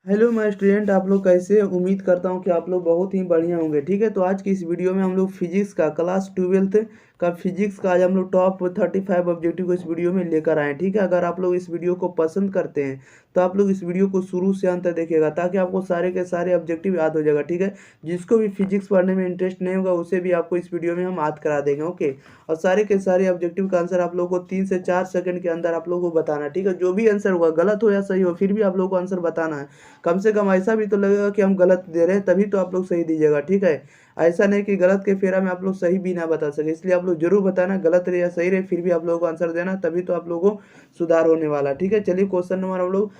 Hello my student, आप लोग कैसे हैं? उम्मीद करता हूं कि आप लोग बहुत ही बढ़िया होंगे। ठीक है, तो आज की इस वीडियो में हम लोग फिजिक्स का क्लास 12th का फिजिक्स का आज हम लोग टॉप 35 ऑब्जेक्टिव को इस वीडियो में लेकर आए हैं। ठीक है, अगर आप लोग इस वीडियो को पसंद करते हैं तो आप लोग इस वीडियो को शुरू से अंत तक देखिएगा, ताकि आपको सारे के सारे ऑब्जेक्टिव याद हो जाएगा। ठीक है, जिसको भी फिजिक्स पढ़ने में इंटरेस्ट नहीं होगा उसे भी आपको इस वीडियो में हम याद करा देंगे। ओके, और सारे के सारे ऑब्जेक्टिव का आंसर आप लोगों को 3 से 4 सेकंड के अंदर आप लोगों को बताना है। ठीक है, जो भी आंसर होगा, गलत हो या सही हो, फिर भी आप लोगों को आंसर बताना है। कम से कम ऐसा भी तो लगेगा कि हम गलत दे रहे हैं, तभी तो आप लोग सही दीजिएगा। ठीक है, ऐसा नहीं कि गलत के फेरा में आप लोग सही भी ना बता सके, इसलिए आप लोग जरूर बताना, गलत रहे या सही रहे, फिर भी आप लोगों को आंसर देना, तभी तो आप लोगों को सुधार होने वाला। ठीक है, चलिए क्वेश्चन नंबर हम लोग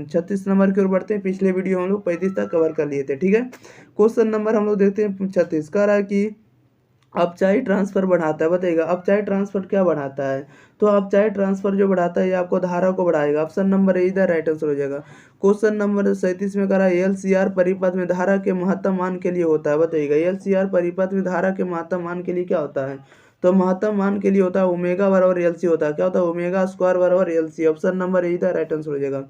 36 नंबर की ओर बढ़ते हैं। पिछले वीडियो हम लोग 35 तक कवर कर लिए थे। ठीक है, क्वेश्चन नंबर हम लोग देखते हैं 36। कह रहा है कि अपचाई ट्रांसफर बढ़ाता है, बताइएगा अपचाई ट्रांसफर क्या बढ़ाता है। तो अपचाई ट्रांसफर जो बढ़ाता है ये आपको धारा को बढ़ाएगा। ऑप्शन नंबर ए इधर राइट आंसर हो जाएगा। क्वेश्चन नंबर 37 में करा एलसीआर परिपथ में धारा के महत्तम मान के लिए होता है, बताइएगा एलसीआर परिपथ में धारा के महत्तम मान के लिए क्या होता है। तो महत्तम मान के लिए होता है ओमेगा बराबर एलसी होता है। क्या होता है? ओमेगा स्क्वायर बराबर एलसी। ऑप्शन नंबर ए इधर राइट आंसर हो जाएगा।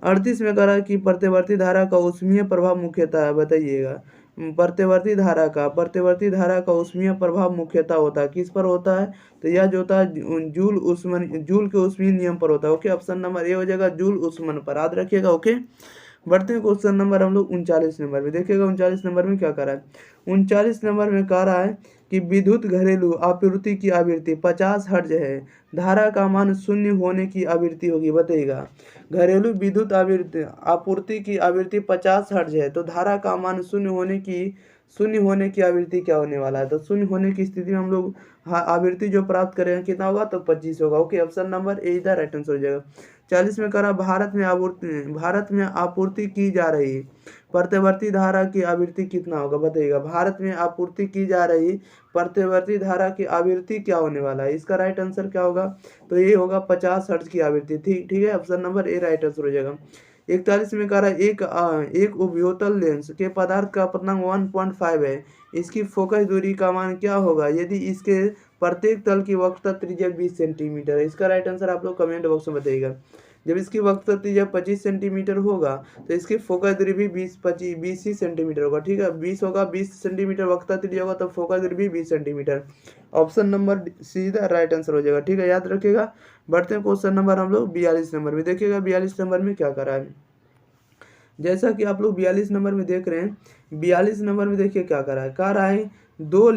38 में करा कि प्रतिवर्ती धारा का ऊष्मीय प्रभाव मुख्यतः है, बताइएगा प्रतिवर्ती धारा का ऊष्मीय प्रभाव मुख्यतः होता है, किस पर होता है? तो यह जो होता है जूल के ऊष्मीय नियम पर होता है। ओके, ऑप्शन नंबर ए हो जाएगा, जूल ऊष्मन पर, याद रखिएगा। ओके, बढ़ते हैं क्वेश्चन नंबर हम लोग 39 नंबर में। देखिएगा 39 नंबर में क्या कर रहा है। 39 नंबर में कह रहा है कि विद्युत घरेलू आपूर्ति की आवृत्ति 50 हर्ट्ज है, धारा का मान शून्य होने की आवृत्ति होगी, बताइएगा घरेलू विद्युत आपूर्ति की आवृत्ति 50 हर्ट्ज है, तो धारा का मान शून्य होने की आवृत्ति क्या होने वाला है। तो शून्य होने की स्थिति में हम लोग आवृत्ति जो प्राप्त करेंगे कितना होगा, तो 25 होगा। ओके, ऑप्शन नंबर ए इधर राइट आंसर हो जाएगा। 40 में करा भारत में आपूर्ति की जा रही प्रतिवर्ती धारा की आवृत्ति कितना होगा, बताइएगा भारत में आपूर्ति की जा रही प्रतिवर्ती धारा की आवृत्ति क्या होने वाला है। इसका राइट आंसर क्या होगा? तो ये होगा 50 हर्ट्ज की आवृत्ति। ठीक है, option number A right answer हो जाएगा। 41 में कह रहा है एक उपयोतल लेंस के पदार्थ का अपनांक 1.5 है, इसकी फोकस दूरी का मान क्या होगा यदि इसके प्रत्येक तल की वक्रता त्रिज्या 20 सेंटीमीटर है। इसका राइट आंसर आप लोग कमेंट बॉक्स में बताइएगा। जब इसकी वक्रता त्रिज्या 25 सेंटीमीटर होगा तो इसकी फोकस दूरी भी 20 ही सेंटीमीटर होगा। ठीक है, 20 होगा, 20 सेंटीमीटर वक्रता त्रिज्या होगा, तो फोकस दूरी भी 20 सेंटीमीटर। ऑप्शन नंबर सीधा राइट आंसर हो जाएगा। ठीक है, याद रखिएगा। बढ़ते हैं क्वेश्चन नंबर हम लोग 42 नंबर में। देखिएगा 42 नंबर में क्या करा है। जैसा कि आप लोग 42 नंबर में देख रहे हैं, 42 नंबर में देखिए क्या करा है। कह रहा है दो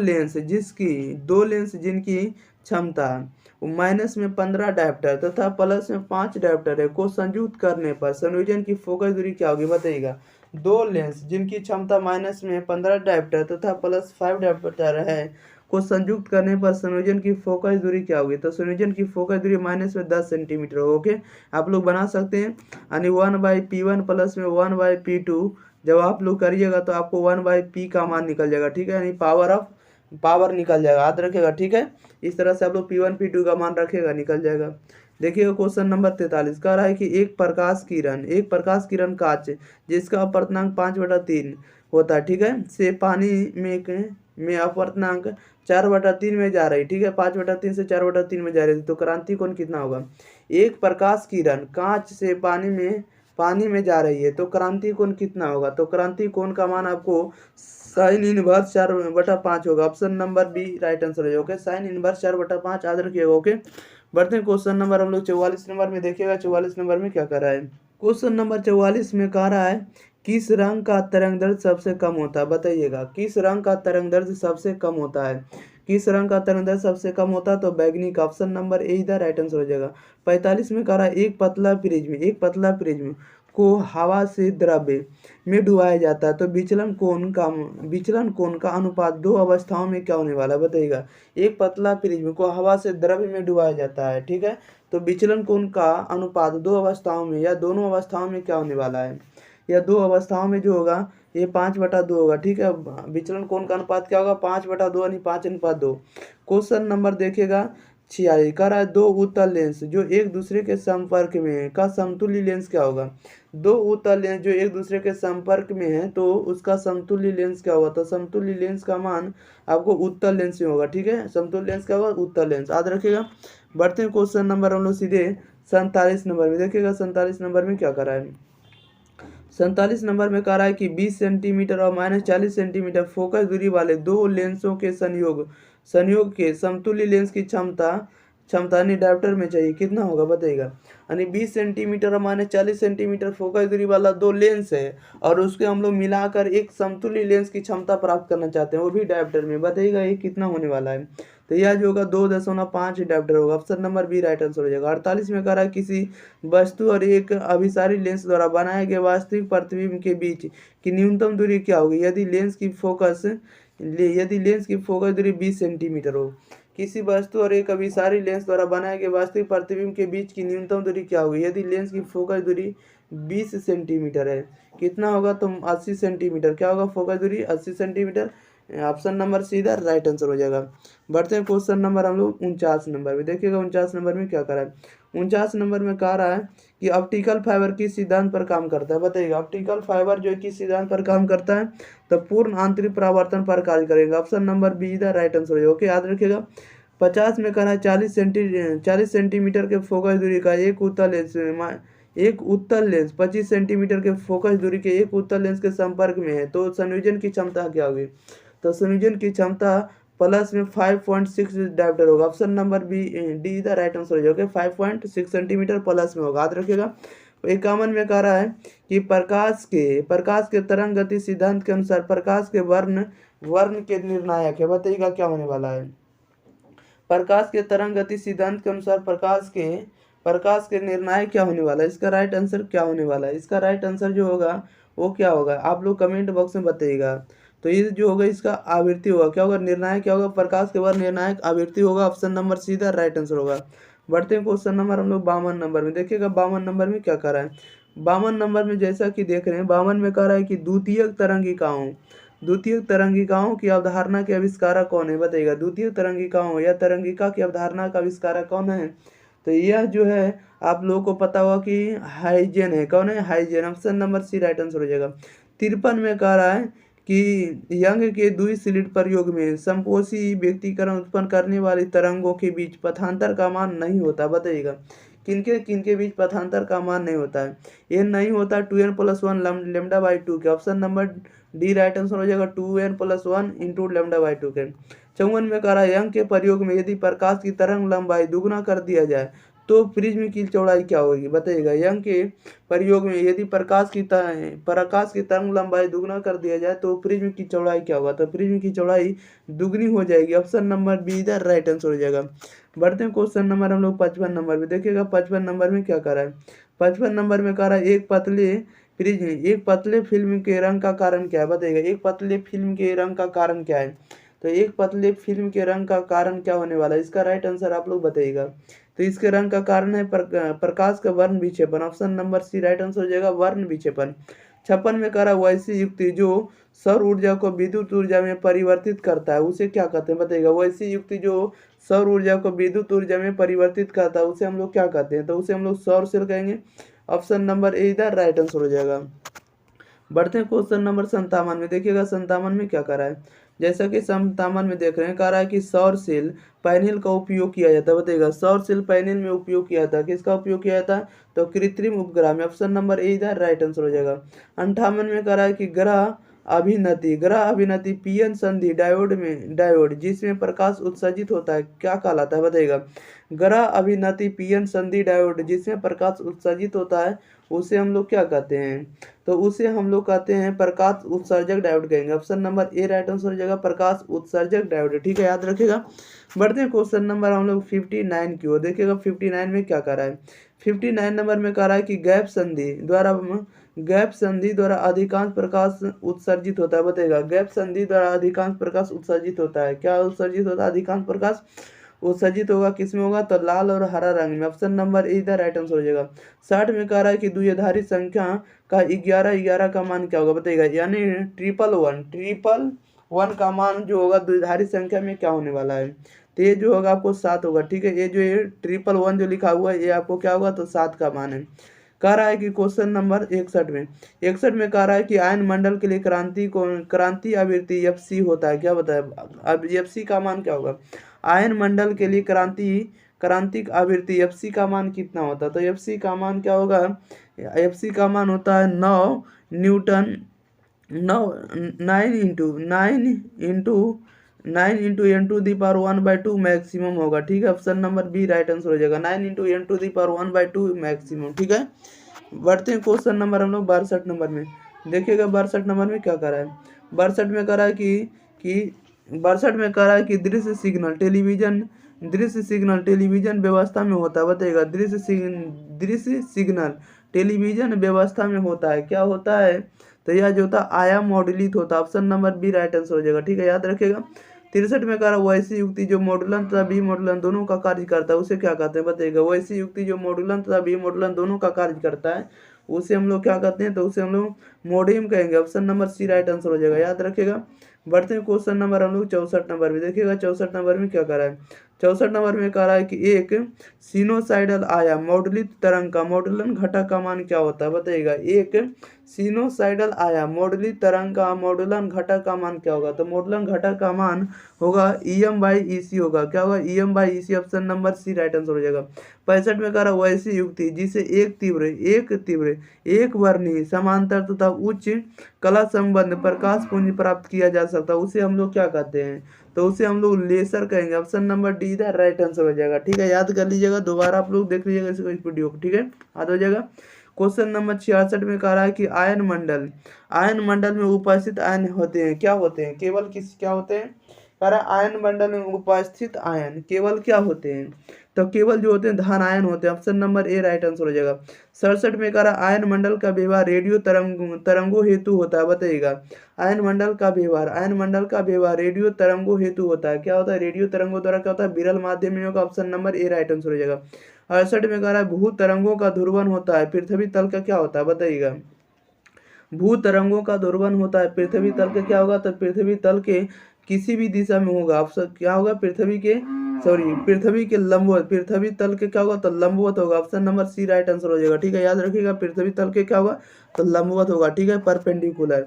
लेंस जिनकी क्षमता माइनस में 15 डायप्टर तथा प्लस में 5 डायप्टर है को संयुक्त करने पर संयोजन की फोकस दूरी क्या होगी, बताइएगा। दो लेंस जिनकी क्षमता माइनस में 15 डायप्टर तथा प्लस 5 डायप्टर है को संयुक्त करने पर संयोजन की फोकस दूरी क्या होगी। तो संयोजन की फोकस दूरी माइनस में 10 सेंटीमीटर होगी। ओके, आप लोग बना सकते हैं, यानी 1/P1 प्लस में 1/P2 जब आप लोग करिएगा तो आपको 1/P का मान निकल जाएगा। ठीक है, यानी पावर निकल जाएगा, याद रखेगा। ठीक है, इस तरह से आप लोग P1 P2 का मान रखेगा, निकल जाएगा। देखिएगा क्वेश्चन नंबर 43 कह रहा है कि एक प्रकाश किरण कांच जिसका अपवर्तनांक 5/3 होता है, ठीक है, से पानी में अपवर्तनांक 4/3 में जा रही। ठीक है, 5/3 से 4/3 में जा रही थी, तो क्रांति कोण कितना होगा। एक प्रकाश किरण कांच से पानी में जा रही है, तो क्रांति कोण कितना होगा। तो क्रांति कोण का मान आपको साइन इनवर्स 4/5 होगा। Option number B right answer है। ओके, साइन इनवर्स 4/5 याद रखिएगा। ओके, बढ़ते हैं क्वेश्चन नंबर हम लोग 44 नंबर में। देखिएगा 44 नंबर में क्या कर रहा है। क्वेश्चन नंबर 44 में कह रहा है किस रंग का तरंग दैर्ध्य सबसे कम होता है, बताइएगा किस रंग का तरंग दैर्ध्य सबसे कम होता है। किस रंग का तरंग दैर्ध्य सबसे कम होता है, तो बैगनी का। ऑप्शन नंबर ए इधर राइट आंसर हो जाएगा। 45 में कह रहा है एक पतला प्रिज्म को हवा से द्रव्य में डुबाया जाता है, तो विचलन कोण का अनुपात दो अवस्थाओं में क्या होने वाला है, बताइएगा। एक पतला प्रिज्म को हवा से द्रव्य में डुबाया जाता है, ठीक है, तो विचलन कोण का अनुपात दो अवस्थाओं में या दोनों अवस्थाओं में क्या होने वाला है, या दो अवस्थाओं में जो होगा ये 5/2 होगा। ठीक है, विचलन कोण का अनुपात क्या होगा, 5/2 यानी 5:2। क्वेश्चन नंबर देखिएगा 46 कह रहा है दो उत्तल लेंस जो एक दूसरे के संपर्क में है का समतुल्य लेंस क्या होगा। दो उत्तल लेंस जो एक दूसरे के संपर्क में है तो उसका समतुल्य लेंस क्या होगा। तो समतुल्य लेंस का मान आपको उत्तल लेंस में होगा। ठीक है, समतुल्य लेंस क्या होगा, उत्तल लेंस, याद रखिएगा। बढ़ते हैं क्वेश्चन नंबर हम लोग सीधे 47 नंबर में। देखिएगा 47 नंबर में क्या करा है। 47 नंबर में कह रहा है कि 20 सेंटीमीटर और -40 सेंटीमीटर फोकस दूरी वाले दो लेंसों के संयोग के समतुल्य लेंस की क्षमता यानी डायोप्टर में चाहिए, कितना होगा बताइएगा। यानी 20 सेंटीमीटर और -40 सेंटीमीटर फोकस दूरी वाला दो लेंस है और उसके हम लोग मिलाकर एक समतुल्य लेंस की क्षमता प्राप्त करना चाहते हैं, वो भी डायोप्टर में। बताइएगा ये कितना होने वाला है। तो यह जो होगा 2.5 डायोप्टर होगा। Option number B right answer हो जाएगा। 48 में कह रहा है किसी वस्तु और एक अभिसारी लेंस द्वारा बनाए गए वास्तविक प्रतिबिंब के बीच की न्यूनतम दूरी क्या होगी यदि लेंस की फोकस दूरी 20 सेंटीमीटर हो। किसी वस्तु और एक अभिसारी लेंस द्वारा बनाए गए वास्तविक प्रतिबिंब के बीच की न्यूनतम दूरी क्या होगी यदि लेंस की फोकस दूरी 20 सेंटीमीटर है, कितना होगा तो 80 सेंटीमीटर। क्या होगा फोकस दूरी 80 सेंटीमीटर। ऑप्शन नंबर सीधा राइट आंसर हो जाएगा। बढ़ते हैं क्वेश्चन नंबर हम लोग 49 नंबर में। देखिएगा 49 नंबर में क्या करा है। 49 नंबर में कह रहा है कि ऑप्टिकल फाइबर किस सिद्धांत पर काम करता है बताइएगा। ऑप्टिकल फाइबर जो है किस सिद्धांत पर काम करता है तो पूर्ण आंतरिक परावर्तन पर कार्य करेगा। ऑप्शन नंबर बी इधर राइट आंसर हो। ओके याद रखिएगा। 50 में कह रहा है 40 सेंटीमीटर के फोकस दूरी का एक उत्तल लेंस 25 सेंटीमीटर के फोकस दूरी के एक उत्तल लेंस के संपर्क में है तो संयोजन की क्षमता क्या होगी। तो संयोजन की क्षमता प्लस में 5.6 डायोप्टर होगा। ऑप्शन नंबर बी डी इधर राइट आंसर हो जाएगा। 5.6 सेंटीमीटर प्लस में होगा, याद रखिएगा। 51 में कह रहा है कि प्रकाश के तरंग गति सिद्धांत के अनुसार प्रकाश के वर्ण के निर्णायक है। बताइएगा क्या होने वाला है। प्रकाश के तरंग गति सिद्धांत के अनुसार प्रकाश के निर्णायक क्या होने वाला है। इसका राइट आंसर क्या होने वाला है। इसका राइट आंसर जो होगा वो क्या होगा आप लोग कमेंट बॉक्स में बताइएगा। तो ये जो होगा इसका आवृत्ति होगा। क्या होगा निर्णायक क्या होगा प्रकाश के वर्ण निर्णायक आवृत्ति होगा। ऑप्शन नंबर सीधा राइट आंसर होगा। बढ़ते हैं क्वेश्चन नंबर हम लोग 52 नंबर में। देखिएगा 52 नंबर में क्या कर रहा है। 52 नंबर में जैसा कि देख रहे हैं 52 में कह रहा है कि द्वितीय तरंगिकाओं की अवधारणा के आविष्कारक कौन है बताइएगा। द्वितीय तरंगिकाओं या तरंगिका की अवधारणा का आविष्कारक कौन है तो यह जो है आप लोगों को पता होगा कि हाइजेन है। कौन है Huygens. Option number C right answer हो जाएगा। 53 में कह रहा है कि यंग के द्वि स्लिट प्रयोग में संपोषी व्यक्तिकरण उत्पन्न करने वाली तरंगों के बीच पथांतर का मान नहीं होता। बताइएगा किनके किनके बीच पथांतर का मान नहीं होता है। ये नहीं होता 2n+1 लेमडा बाई 2 के। Option number D right answer हो जाएगा 2n+1 इंटू लेमडा बाई 2 के। 54 में कह रहा है यंग के प्रयोग में यदि प्रकाश की तरंग लंबाई दुगुना कर दिया जाए तो प्रिज्म की चौड़ाई क्या होगी बताइएगा। यंग के प्रयोग में यदि प्रकाश की तरंग लंबाई दुगुना कर दिया जाए तो प्रिज्म की चौड़ाई क्या होगा तो प्रिज्म की चौड़ाई दुगनी हो जाएगी। ऑप्शन नंबर बी इधर राइट आंसर हो जाएगा। बढ़ते हैं क्वेश्चन नंबर हम लोग 55 नंबर में। देखिएगा 55 नंबर में क्या कर रहा है। 55 नंबर में कह रहा है एक पतले फिल्म के रंग का कारण क्या है बताइएगा। एक पतले फिल्म के रंग का कारण क्या है तो एक पतले फिल्म के रंग का कारण क्या होने वाला है। इसका राइट आंसर आप लोग बताइएगा। तो इसके रंग का कारण है प्रकाश का वर्ण विक्षेपन। Option number C right answer हो जाएगा वर्ण विक्षेपन। 56 में कह रहा है वैसी युक्ति जो सौर ऊर्जा को विद्युत ऊर्जा में परिवर्तित करता है उसे क्या कहते हैं बताइएगा। वैसी युक्ति जो सौर ऊर्जा को विद्युत ऊर्जा में परिवर्तित करता है उसे हम लोग क्या कहते हैं तो उसे हम लोग सौर सेल कहेंगे। ऑप्शन नंबर ए इधर राइट आंसर हो जाएगा। बढ़ते हैं क्वेश्चन नंबर 57 में। देखिएगा 57 में क्या कर रहा है। जैसा कि 57 में देख रहे हैं कह रहा है कि सौर सेल पैनल का उपयोग किया जाता है। बताइएगा सौर सेल पैनल में उपयोग किया था किसका उपयोग किया जाता तो कृत्रिम उपग्रह में। ऑप्शन नंबर ए इधर राइट आंसर हो जाएगा। 58 में कह रहा है कि ग्रह अभिनति पीएन संधि डायोड जिसमें प्रकाश उत्सर्जित होता है क्या कहलाता है बताइएगा। ग्रह अभिनति पीएन संधि डायोड जिसमें प्रकाश उत्सर्जित होता है उसे हम लोग क्या कहते हैं तो उसे हम लोग कहते हैं प्रकाश उत्सर्जक डायोड कहेंगे। Option number A right answer हो जाएगा प्रकाश उत्सर्जक डायोड। ठीक है याद रखिएगा। बढ़ते हैं क्वेश्चन नंबर हम लोग 59 की ओर। देखिएगा 59 में क्या कर रहा है। 59 नंबर में कह रहा है कि गैप संधि द्वारा अधिकांश प्रकाश उत्सर्जित होता है। बताइएगा गैप संधि द्वारा अधिकांश प्रकाश उत्सर्जित होता है। क्या उत्सर्जित होता है अधिकांश प्रकाश उत्सर्जित होगा किसमें होगा तो लाल और हरा रंग में। ऑप्शन नंबर ए इधर राइट आंसर हो जाएगा। 60 में कह रहा है कि द्विआधारी संख्या का 11 का मान क्या होगा बताइएगा। यानी 111 का मान जो होगा द्विआधारी संख्या में क्या होने वाला है तो ये जो होगा आपको 7 होगा। ठीक है ये जो 111 जो लिखा हुआ है ये आपको क्या होगा तो 7 का मान है। कह रहा है कि क्वेश्चन नंबर 61 में कह रहा है कि आयन मंडल के लिए क्रांति आवृत्ति एफसी होता है। क्या बताया अब एफसी का मान क्या होगा। आयन मंडल के लिए क्रांतिक आवृत्ति एफसी का मान कितना होता है तो एफसी का मान क्या होगा एफ का मान होता है 9 newton, 9 9 into 9 into 9 into 10⁻⁴ maximum होगा। ठीक है, option number B right answer हो जाएगा, 9 इंटू 10⁻⁴ मैक्सिमम। ठीक है, बढ़ते हैं क्वेश्चन नंबर हम लोग 62 नंबर में। देखिएगा 62 नंबर में क्या करा है। 62 में करा है कि 62 में करा है कि दृश्य सिग्नल टेलीविजन व्यवस्था में होता है। बताइएगा, दृश्य सिग्नल टेलीविजन व्यवस्था में होता है, क्या होता है? तो यह जो होता है आयाम मॉड्यूलित होता है। Option number B right answer हो जाएगा। ठीक है, याद रखिएगा। 63 में कहा वैसी युक्ति जो मॉडुलन तथा बी मॉडुलन दोनों का कार्य करता है, उसे क्या कहते हैं? बताइएगा, वैसी युक्ति जो मॉडुलन तथा बी मॉडुलन दोनों का कार्य करता है, उसे हम लोग क्या कहते हैं? तो उसे हम लोग मोडेम कहेंगे। Option number C right answer हो जाएगा, याद रखिएगा। बढ़ते हैं क्वेश्चन नंबर हम लोग 64 नंबर में। देखिएगा 64 नंबर में क्या कह रहा है। 64 नंबर में कह रहा है कि एक सिनोसाइडल आयाम मॉडुलित तरंग का मॉडुलन घटक का मान क्या होता है? बताइएगा, एक सिनोसाइडल आयाम मॉडुलित तरंग का मॉडुलन घटक का मान क्या होगा? तो मॉडुलन घटक का मान होगा EM/EC होगा। क्या होगा? EM/EC। Option number C right answer हो जाएगा। 65 में कह रहा वैसी युक्ति जिसे एक वर्णीय समांतर तथा उच्च कला संबंध प्रकाश पुंज प्राप्त किया जा सकता है, उसे हम लोग क्या कहते हैं? तो उसे हम लोग लेसर कहेंगे। ऑप्शन नंबर डी इधर राइट आंसर हो जाएगा। ठीक है, याद कर लीजिएगा, दोबारा आप लोग देख लीजिएगा इस वीडियो को। ठीक है, याद हो जाएगा। क्वेश्चन नंबर 66 में कह रहा है कि आयन मंडल में उपस्थित आयन होते हैं, क्या होते हैं? केवल क्या होते हैं? कह रहा है आयन मंडल में उपस्थित आयन केवल क्या होते हैं? तो केवल जो होते हैं धन आयन होते हैं। Option number A right answer हो जाएगा। 67 में कह रहा है आयन मंडल का व्यवहार रेडियो तरंगों हेतु होता है। बताइएगा, आयन मंडल का व्यवहार रेडियो तरंगों हेतु होता है। क्या होता है? रेडियो तरंगों द्वारा क्या होता है? विरल माध्यम में होगा। Option number A right answer हो जाएगा। 68 में कह रहा है भू तरंगों का ध्रुवण होता है, पृथ्वी तल का क्या होता है? बताइएगा, भू तरंगों का ध्रुवण होता है पृथ्वी तल के क्या होगा? तो पृथ्वी तल के किसी भी दिशा में होगा। ऑप्शन क्या होगा? पृथ्वी के लंबवत। पृथ्वी तल के क्या होगा? तो लंबवत होगा। Option number C right answer हो जाएगा। ठीक है, याद रखिएगा, पृथ्वी तल के क्या होगा? तो लंबवत होगा। ठीक है, परपेंडिकुलर।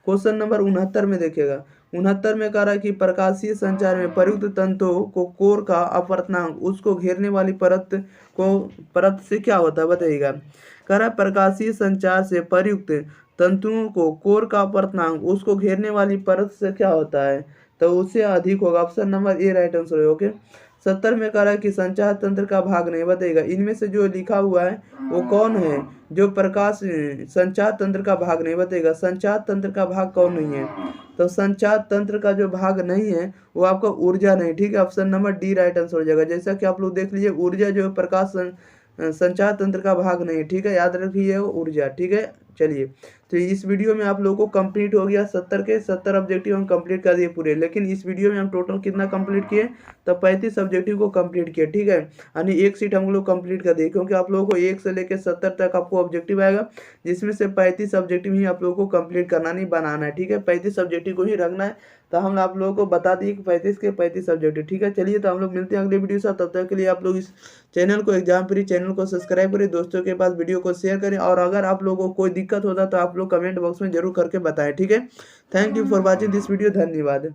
क्वेश्चन नंबर 69 में देखिएगा। 69 में कह रहा है कि प्रकाशीय संचार में प्रयुक्त तंतुओं को कोर का अपवर्तनांक उसको घेरने वाली परत से क्या होता है? बताइएगा, कह रहा है प्रकाशीय संचार से प्रयुक्त तंतुओं को कोर का अपवर्तनांक उसको घेरने वाली परत से क्या होता है? तो उससे अधिक होगा। Option number A right answer है। ओके, 70 में कह रहा है कि संचार तंत्र का भाग नहीं। बताइएगा, इनमें से जो लिखा हुआ है वो कौन है जो प्रकाश संचार तंत्र का भाग नहीं? बताइएगा, संचार तंत्र का भाग कौन नहीं है? तो संचार तंत्र का जो भाग नहीं है वो आपका ऊर्जा नहीं। ठीक है, option number D right answer हो जाएगा। जैसा कि आप लोग देख लीजिए, ऊर्जा जो है प्रकाश संचार तंत्र का भाग नहीं। ठीक है, याद रखिए ऊर्जा। ठीक है, चलिए, तो इस वीडियो में आप लोगों को कंप्लीट हो गया 70 के 70 ऑब्जेक्टिव हम कंप्लीट कर दिए पूरे। लेकिन इस वीडियो में हम टोटल कितना कंप्लीट किए? तो 35 ऑब्जेक्टिव को कंप्लीट किए। ठीक है, यानी एक सीट हम लोग कंप्लीट कर दिए, क्योंकि आप लोगों को 1 से लेकर 70 तक आपको ऑब्जेक्टिव आएगा, जिसमें से 35 ऑब्जेक्टिव ही आप लोगों को कंप्लीट करना नहीं, बनाना है। ठीक है, 35 ऑब्जेक्टिव को ही रखना है। तो हम आप लोगों को बता दिए कि 35 के 35 ऑब्जेक्टिव। ठीक है, चलिए, तो हम लोग मिलते हैं अगले वीडियो से। तब तक के लिए आप लोग इस चैनल को एग्जाम फ्री चैनल को सब्सक्राइब करें, दोस्तों के पास वीडियो को शेयर करें, और अगर आप लोगों को कोई दिक्कत होता तो आप लोग कमेंट बॉक्स में जरूर करके बताएं। ठीक है, thank you for watching this video. धन्यवाद।